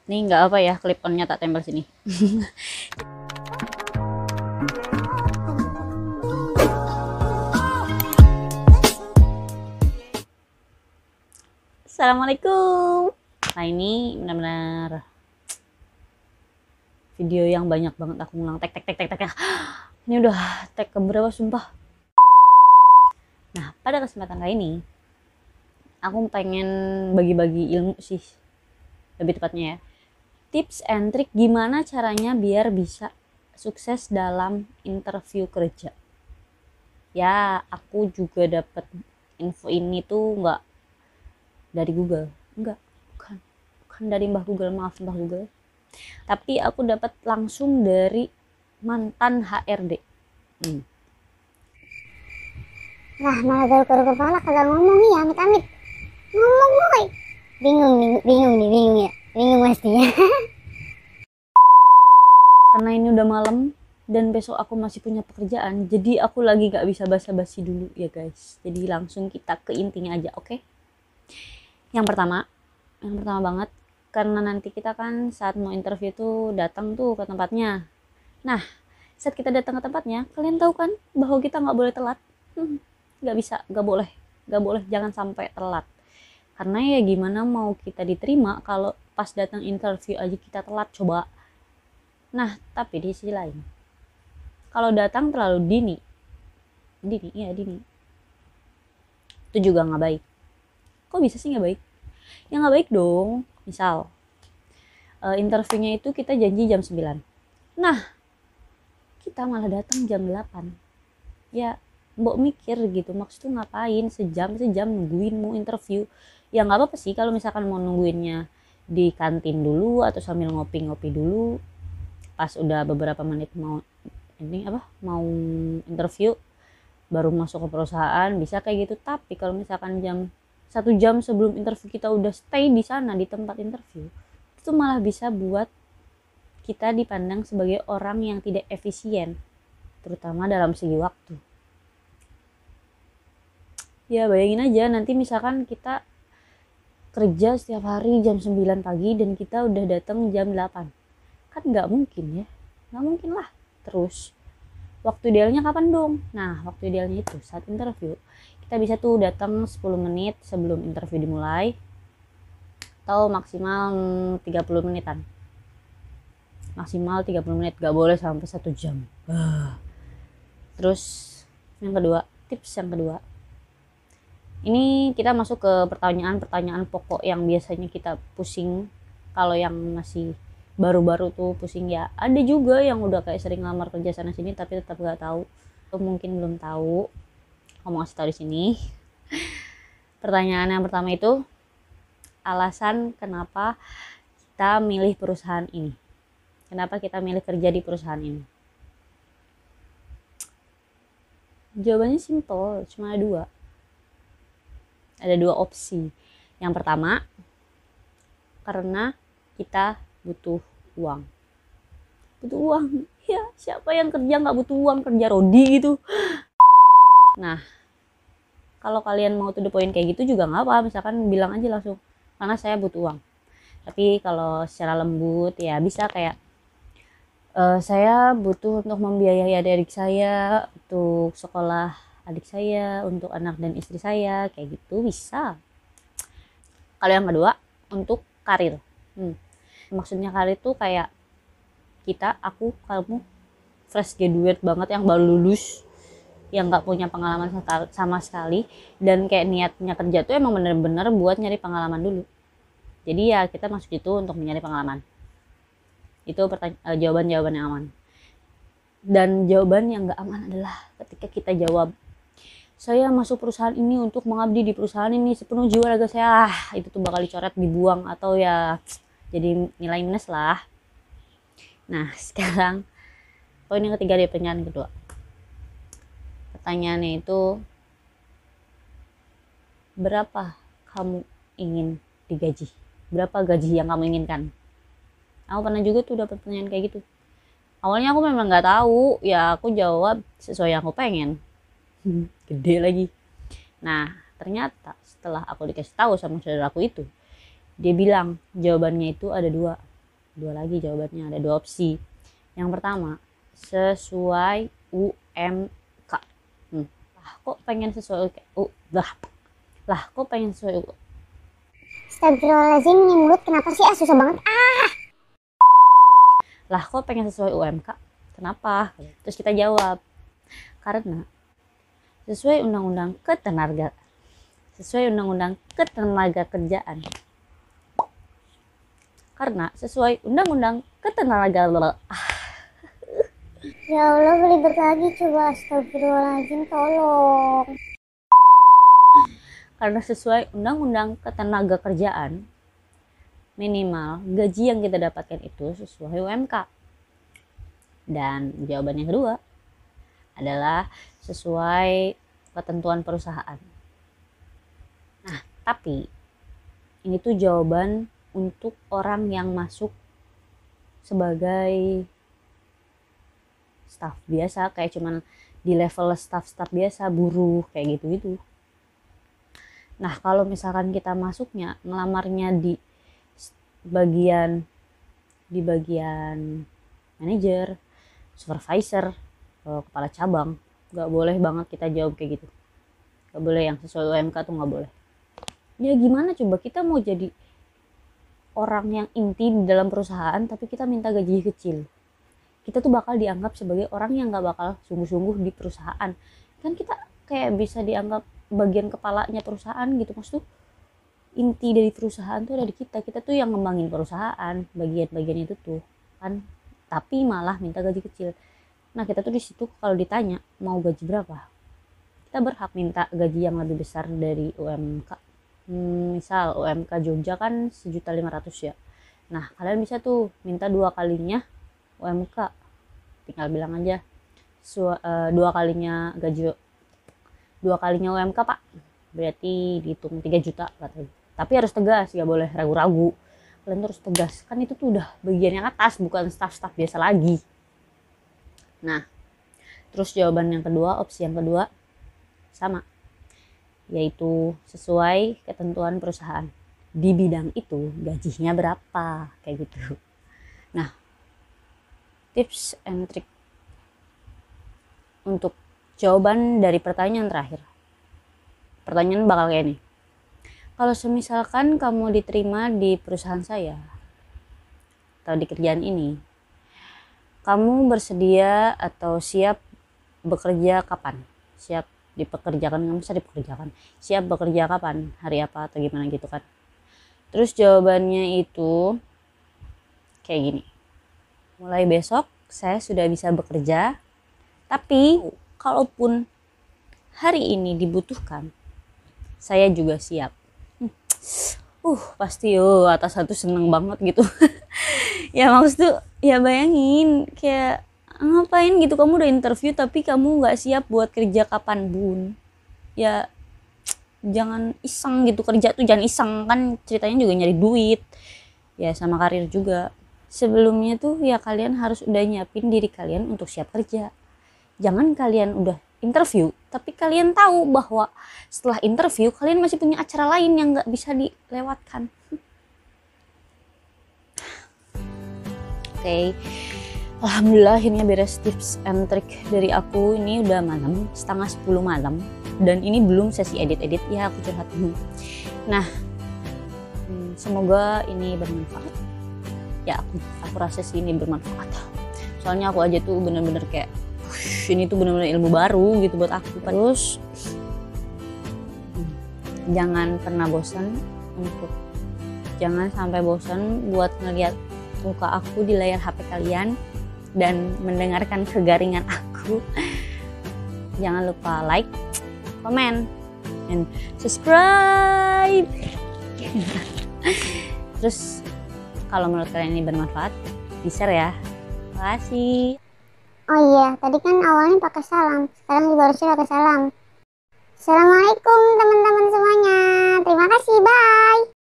Ini nggak apa ya, clip onnya tak tempel sini. Assalamualaikum. Nah ini benar-benar video yang banyak banget aku ngulang tek. Ini udah tek keberapa sumpah. Nah pada kesempatan kali ini aku pengen bagi-bagi ilmu sih, lebih tepatnya ya, tips and trik gimana caranya biar bisa sukses dalam interview kerja. Ya aku juga dapat info ini tuh nggak dari Google, bukan dari Mbah Google, maaf Mbah Google, tapi aku dapat langsung dari mantan HRD. Lah malah garuk-garuk kepala kagak ngomong nih, amit-amit ngomong boy. Bingung ya, bingung pasti ya. Karena ini udah malam dan besok aku masih punya pekerjaan, jadi aku lagi gak bisa basa-basi dulu ya guys, jadi langsung kita ke intinya aja. Oke? Yang pertama banget, karena nanti kita kan saat mau interview tuh datang tuh ke tempatnya. Nah saat kita datang ke tempatnya, kalian tahu kan bahwa kita nggak boleh telat. Nggak bisa, nggak boleh, jangan sampai telat. Karena ya gimana mau kita diterima kalau pas datang interview aja kita telat coba. Nah tapi di sisi lain, kalau datang terlalu dini itu juga nggak baik. Kok bisa sih nggak baik? Ya nggak baik dong. Misal interviewnya itu kita janji jam 9, nah kita malah datang jam 8. Ya mbok mikir gitu, maksudnya ngapain sejam nungguin mau interview. Ya nggak apa-apa sih kalau misalkan mau nungguinnya di kantin dulu atau sambil ngopi-ngopi dulu, pas udah beberapa menit mau interview baru masuk ke perusahaan, bisa kayak gitu. Tapi kalau misalkan 1 jam sebelum interview kita udah stay di sana di tempat interview, itu malah bisa buat kita dipandang sebagai orang yang tidak efisien, terutama dalam segi waktu. Ya bayangin aja nanti misalkan kita kerja setiap hari jam 9 pagi dan kita udah datang jam 8. Kan nggak mungkin ya, nggak mungkin lah. Terus waktu idealnya kapan dong? Nah waktu idealnya itu saat interview kita bisa tuh datang 10 menit sebelum interview dimulai, atau maksimal 30 menitan. Maksimal 30 menit, gak boleh sampai 1 jam. Terus tips yang kedua, ini kita masuk ke pertanyaan pokok yang biasanya kita pusing. Kalau yang masih baru-baru tuh pusing ya, ada juga yang udah kayak sering ngelamar kerja sana sini tapi tetap gak tahu, atau mungkin belum tahu. Ngomong ngasih tahu di sini. Pertanyaan yang pertama itu, alasan kenapa kita milih perusahaan ini. Kenapa kita milih kerja di perusahaan ini? Jawabannya simple, cuma ada dua. Ada dua opsi. Yang pertama, karena kita butuh uang. Butuh uang. Ya, siapa yang kerja nggak butuh uang? Kerja rodi gitu. Nah, kalau kalian mau to the point kayak gitu juga nggak apa, misalkan bilang aja langsung, karena saya butuh uang. Tapi kalau secara lembut ya bisa kayak, saya butuh untuk membiayai adik saya, untuk sekolah adik saya, untuk anak dan istri saya, kayak gitu bisa. Kalau yang kedua, untuk karir. Maksudnya karir tuh kayak kamu fresh graduate banget yang baru lulus, yang nggak punya pengalaman sama sekali, dan kayak niatnya kerja tuh emang bener-bener buat nyari pengalaman dulu. Jadi ya kita masuk itu untuk mencari pengalaman. Itu jawaban yang aman. Dan jawaban yang nggak aman adalah ketika kita jawab, saya masuk perusahaan ini untuk mengabdi di perusahaan ini sepenuh jiwa raga saya. Itu tuh bakal dicoret, dibuang, atau ya jadi nilai minus lah. Nah sekarang poin yang ketiga di pertanyaan kedua. Pertanyaannya itu, berapa kamu ingin digaji? Berapa gaji yang kamu inginkan? Aku pernah juga tuh dapat pertanyaan kayak gitu. Awalnya aku memang nggak tahu, ya aku jawab sesuai yang aku pengen. Gede lagi. Nah ternyata setelah aku dikasih tahu sama saudaraku itu, dia bilang jawabannya itu ada dua. Dua lagi jawabannya, ada dua opsi. Yang pertama, sesuai UMK. Lah kok pengen sesuai lah kok pengen sesuai Astagfirullahaladzim, ini mulut kenapa sih? Susah banget. Lah kok pengen sesuai UMK? Kenapa? Terus kita jawab, karena sesuai undang-undang ketenaga kerjaan. Karena sesuai undang-undang ketenaga Ya Allah, belibet lagi coba. Astagfirullahaladzim, tolong. Karena sesuai undang-undang ketenaga kerjaan, minimal gaji yang kita dapatkan itu sesuai UMK. Dan jawaban yang kedua adalah sesuai ketentuan perusahaan. Nah, tapi ini tuh jawaban untuk orang yang masuk sebagai staff biasa, kayak cuman di level staff biasa, buruh kayak gitu-gitu. Nah, kalau misalkan kita masuknya ngelamarnya di bagian manajer, supervisor, kepala cabang, nggak boleh banget kita jawab kayak gitu. Nggak boleh, yang sesuai UMK tuh nggak boleh. Ya gimana coba kita mau jadi orang yang inti di dalam perusahaan tapi kita minta gaji kecil, kita tuh bakal dianggap sebagai orang yang nggak bakal sungguh-sungguh di perusahaan. Kan kita kayak bisa dianggap bagian kepalanya perusahaan gitu. Maksud tuh inti dari perusahaan tuh ada di kita tuh yang ngembangin perusahaan, bagian-bagian itu tuh kan, tapi malah minta gaji kecil. Nah, kita tuh di situ kalau ditanya mau gaji berapa, kita berhak minta gaji yang lebih besar dari UMK. Misal UMK Jogja kan 1.500.000 ya. Nah, kalian bisa tuh minta 2 kalinya UMK. Tinggal bilang aja 2 kalinya gaji, 2 kalinya UMK Pak, berarti dihitung 3 juta katanya. Tapi harus tegas, gak boleh ragu-ragu. Kalian tuh harus tegas, kan itu tuh udah bagian yang atas, bukan staff-staff biasa lagi. Nah, terus jawaban yang kedua, opsi yang kedua sama, yaitu sesuai ketentuan perusahaan. Di bidang itu gajinya berapa, kayak gitu. Nah, tips and trick untuk jawaban dari pertanyaan terakhir. Pertanyaan bakal kayak ini. Kalau semisalkan kamu diterima di perusahaan saya atau di kerjaan ini, kamu bersedia atau siap bekerja kapan? Siap dipekerjakan, kamu bisa dipekerjakan. Siap bekerja kapan? Hari apa atau gimana gitu kan. Terus jawabannya itu kayak gini. Mulai besok saya sudah bisa bekerja, tapi kalaupun hari ini dibutuhkan, saya juga siap. Pasti atas satu seneng banget gitu. Ya maksud tuh, ya bayangin kayak ngapain gitu kamu udah interview tapi kamu nggak siap buat kerja kapan bun. Ya jangan iseng gitu, kerja tuh jangan iseng, kan ceritanya juga nyari duit ya, sama karir juga. Sebelumnya tuh ya kalian harus udah nyiapin diri kalian untuk siap kerja. Jangan kalian udah interview tapi kalian tahu bahwa setelah interview kalian masih punya acara lain yang nggak bisa dilewatkan. Oke. Alhamdulillah akhirnya beres tips and trick dari aku. Ini udah malam, 9:30 malam, dan ini belum sesi edit-edit ya, aku curhat dulu. Nah, semoga ini bermanfaat. Ya aku rasa sih ini bermanfaat. Soalnya aku aja tuh bener-bener kayak ini tuh bener-bener ilmu baru gitu buat aku. Terus jangan pernah bosan jangan sampai bosan buat ngeliat muka aku di layar HP kalian dan mendengarkan kegaringan aku. Jangan lupa like, comment, and subscribe. Terus kalau menurut kalian ini bermanfaat, di-share ya. Terima kasih. Oh iya, tadi kan awalnya pakai salam, sekarang juga harusnya pakai salam. Assalamualaikum teman-teman semuanya. Terima kasih, bye.